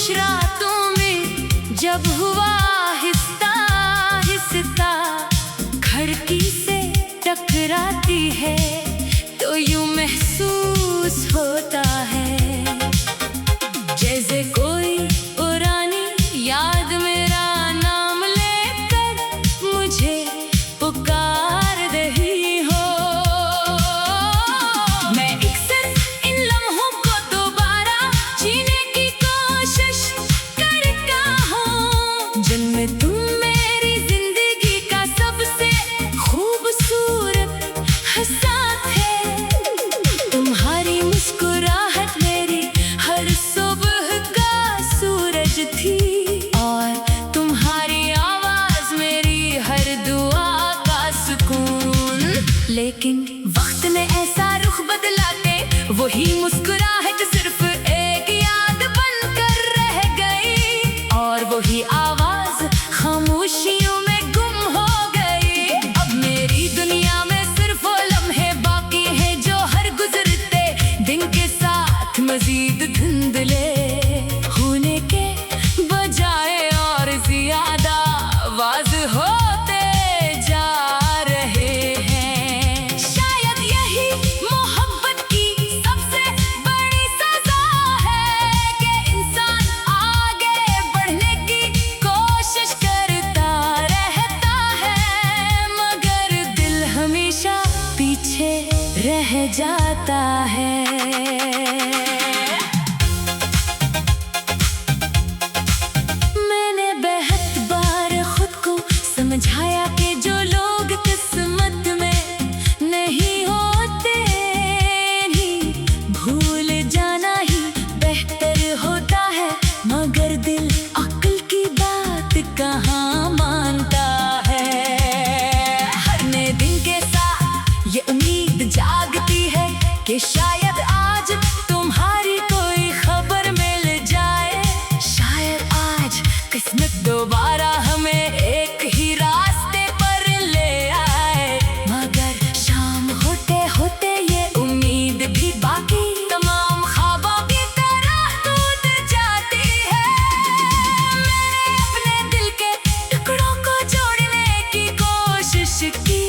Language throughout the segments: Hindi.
कुछ रातों में जब हुआ आहिस्ता आहिस्ता खिड़की से टकराती है तो यूं महसूस होता है जैसे कोई पुरानी याद मेरा नाम लेकर मुझे पुकार रही हो। मैं अक्सर इन लम्हों को दोबारा जीने की कोशिश करता हूँ जिनमें तुम मेरी जिंदगी का सबसे खूबसूरत हिस्सा थे। तुम्हारी मुस्कुराहट मेरी हर सुबह का सूरज थी और तुम्हारी आवाज मेरी हर दुआ का सुकून। लेकिन वक्त ने ऐसा रुख बदला के वही मुस्कुराहट सिर्फ एक याद बनकर रह गई और वही आवाज खामोशियों में गुम हो गई। अब मेरी दुनिया में सिर्फ वो लम्हे बाकी हैं जो हर गुजरते दिन के साथ मजीद धुंधले होने के बजाय और ज्यादा वाज़ेह होते जा रहे हैं। शायद यही मोहब्बत की सबसे बड़ी सजा है कि इंसान आगे बढ़ने की कोशिश करता रहता है मगर दिल हमेशा पीछे रह जाता है। मैंने बहुत बार खुद को समझाया कि जो लोग किस्मत में नहीं होते नहीं भूल जाना ही बेहतर होता है मगर दिल अक्ल की बात कहाँ मानता है। हर नए दिन के साथ ये उम्मीद जागती है कि शायद आज तुम्हारी कोई खबर मिल जाए। शायद आज किस्मत दोबारा हमें एक ही रास्ते पर ले आए मगर शाम होते होते ये उम्मीद भी बाकी तमाम ख्वाबों की तरह टूट जाती है। मैंने अपने दिल के टुकड़ों को जोड़ने की कोशिश की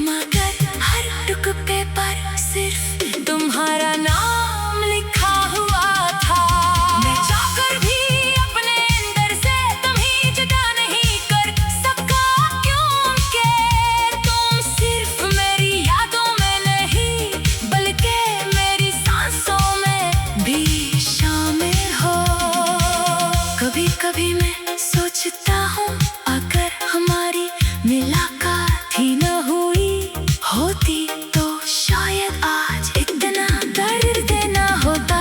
मगर हर टुकड़े पर सिर्फ तुम्हारा नाम लिखा हुआ था। मैं चाहकर भी अपने अंदर से तुम्हें जुदा नहीं कर सका क्योंकि तुम सिर्फ मेरी यादों में नहीं बल्कि मेरी सांसों में भी शामिल हो। कभी कभी मैं सोचता हूँ अगर हमारी मुलाकात ही न हुई होती तो शायद आज इतना दर्द न होता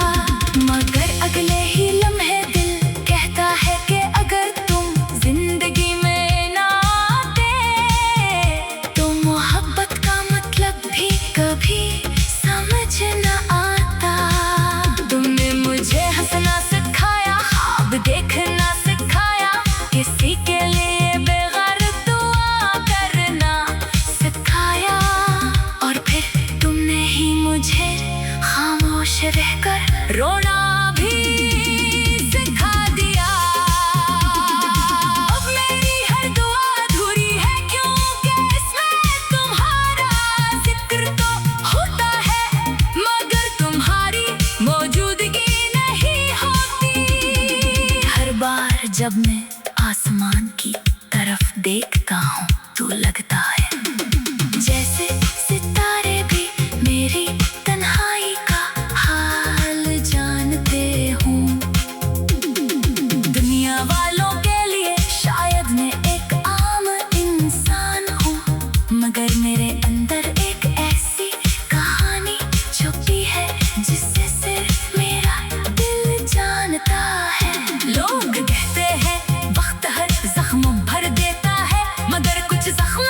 मगर अगले ही लम्हे दिल कहता है कि अगर तुम जिंदगी में ना आते तो मोहब्बत का मतलब भी कभी समझ न आता। तुमने मुझे हंसना सिखाया ख्वाब देखना सिखाया किसी के लिए बेगैर दुआ करना सिखाया और फिर तुमने ही मुझे खामोश रहकर रोना भी सिखा दिया। अब मेरी हर दुआ अधूरी है क्योंकि इसमें तुम्हारा जिक्र तो होता है मगर तुम्हारी मौजूदगी नहीं होती। हर बार जब मैं आसमान की तरफ देखता हूँ तो लगता है जैसे सितारे भी मेरी तन्हाई का हाल जानते हूँ। दुनिया वालों के लिए शायद मैं एक आम इंसान हूँ मगर मेरे अंदर एक ऐसी कहानी छुपी है जिसे सिर्फ मेरा दिल जानता है। लोग कहते हैं वक्त हर जख्म भर देता है मगर कुछ जख्म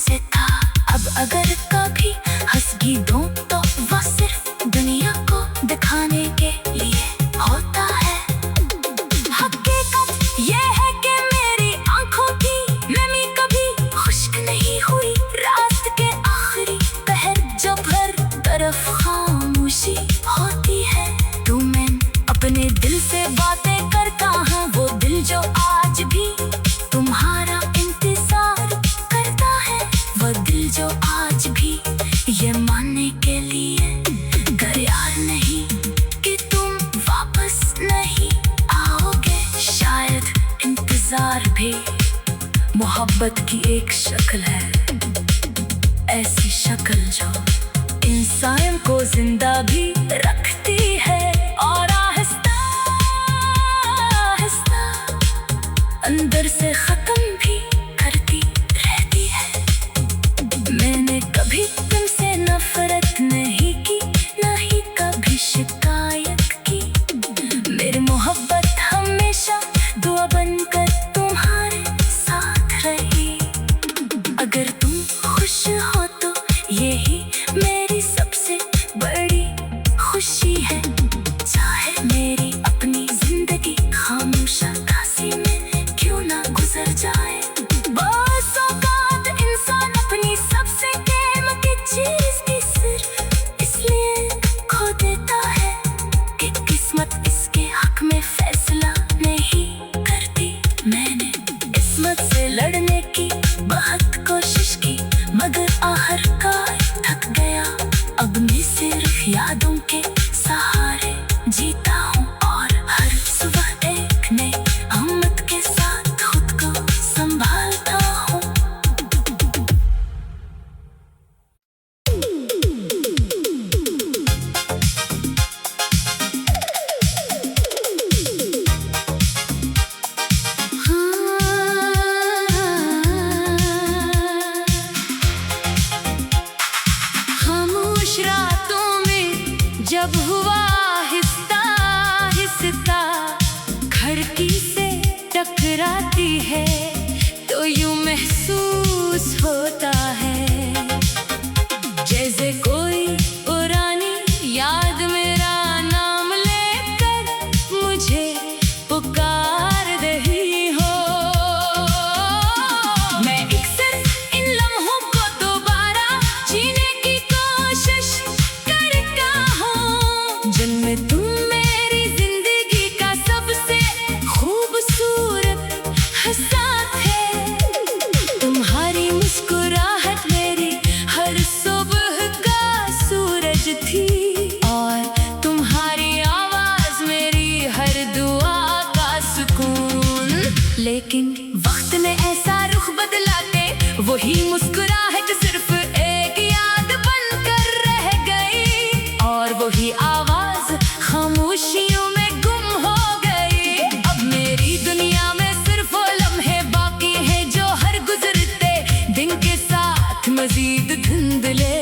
से था। अब अगर कभी हंस भी दूं तो वो सिर्फ दुनिया को दिखाने के लिए होता है। हकीकत ये है कि मेरी आंखों की नमी कभी खुश्क नहीं हुई। रात के आखिरी पहर जब हर तरफ खामोशी होती है, तो मैं अपने दिल से बातें करता हूँ। वो दिल जो आज भी तुम्हारा इंतजार करता है, वो दिल जो आज भी ये मानने के लिए तैयार नहीं कि तुम वापस नहीं आओगे। शायद इंतजार भी मोहब्बत की एक शक्ल है, ऐसी शक्ल जो इंसान को जिंदा भी रखती है और आहिस्ता आहिस्ता अंदर से खत्म भी करती रहती है। मैंने कभी तुमसे नफरत नहीं की, ना ही कभी शिकायत की। मेरी मोहब्बत हमेशा दुआ बनकर तुम्हारे साथ रही। अगर तुम खुश हो तो यही मेरी सबसे बड़ी खुशी है। चाहे मेरी अपनी जिंदगी खामोश उदासी में क्यों ना गुजर जाए। बस औकात इंसान अपनी सबसे कीमती चीज भी सिर्फ इसलिए खो देता है कि किस्मत इसके हक में फैसला नहीं करती। मैंने किस्मत से लड़ने की बहुत कोशिश की, मगर आखिरकार थक गया। अब मैं सिर्फ यादों के सहारे जीता हूँ और हर सुबह एक नई हिम्मत के साथ खुद को संभालता हूँ। खामोश रातों में जब हुआ आहिस्ता आहिस्ता खिड़की से टकराती है, तो यूं महसूस होता है जैसे कोई पुरानी याद मेरा नाम लेकर मुझे पुकार रही हो। मैं अक्सर इन लम्हों को दोबारा जीने की कोशिश करता हूँ, जिनमें तुम मेरी जिंदगी का सबसे खूबसूरत हिस्सा थे। तुम्हारी मुस्कुराहट मेरी हर सुबह का सूरज थी, और तुम्हारी आवाज मेरी हर दुआ का सुकून। लेकिन वक्त ने ऐसा रुख बदला के वही मुस्कुराहट सिर्फ एक याद बनकर रह गई, और वही आवाज खामोशियों में गुम हो गई। अब मेरी दुनिया में सिर्फ वो लम्हे बाकी हैं जो हर गुजरते दिन के साथ मजीद धुंधले